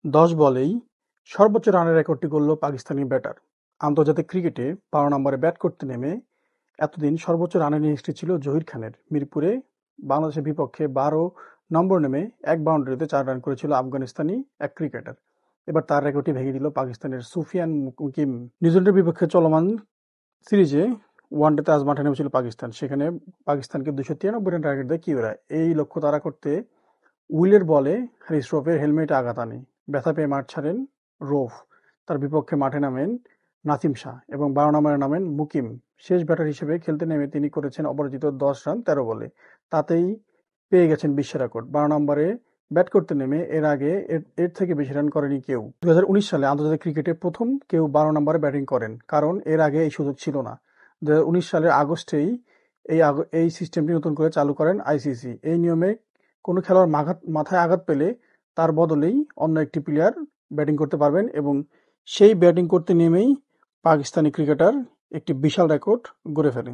10 বলেই সর্বোচ্চ রানের রেকর্ডটি গড়ল পাকিস্তানি ব্যাটার। আন্তর্জাতিক ক্রিকেটে ১২ নম্বরে ব্যাট করতে নেমে এতদিন সর্বোচ্চ রানের ইনিংসটি ছিল জহির খানের। মিরপুরে বাংলাদেশের বিপক্ষে ১২ নম্বর নেমে ১ বাউন্ডারিতে ৪ রান করেছিল আফগানিস্তানি এক ক্রিকেটার। এবার তার রেকর্ডটি ভেঙে দিল পাকিস্তানের সুফিয়ান মুকিম। নিউজিল্যান্ডের বিপক্ষে চলমান সিরিজে ওয়ানডেতে আজ মাঠে নেমেছিল পাকিস্তান। সেখানে পাকিস্তানকে ২৯৩ রান টার্গেট দেয় কিউরা। এই লক্ষ্য তাড়া করতে উইলের বলে হ্যারিস রৌফের হেলমেটে আঘাত আনে। ব্যথা পেয়ে মাঠ ছাড়েন রৌফ। তার বিপক্ষে মাঠে নামেন নাসিম শাহ এবং ১২ নম্বরে নামেন মুকিম। শেষ ব্যাটার হিসেবে খেলতে নেমে তিনি করেছেন অপরাজিত ১০ রান ১৩ বলে। তাতেই পেয়ে গেছেন বিশ্ব রেকর্ড। ১২ নম্বরে ব্যাট করতে নেমে এর আগে এর থেকে বেশি রান করেনি কেউ। ২০১৯ সালে আন্তর্জাতিক ক্রিকেটে প্রথম কেউ ১২ নম্বরে ব্যাটিং করেন, কারণ এর আগে এই সুযোগ ছিল না। ২০১৯ সালের আগস্টেই এই সিস্টেমটি নতুন করে চালু করেন আইসিসি। এই নিয়মে কোনো খেলোয়াড় মাথায় আঘাত পেলে তার বদলেই অন্য একটি প্লেয়ার ব্যাটিং করতে পারবেন এবং সেই ব্যাটিং করতে নেমেই পাকিস্তানি ক্রিকেটার একটি বিশাল রেকর্ড গড়ে ফেলে।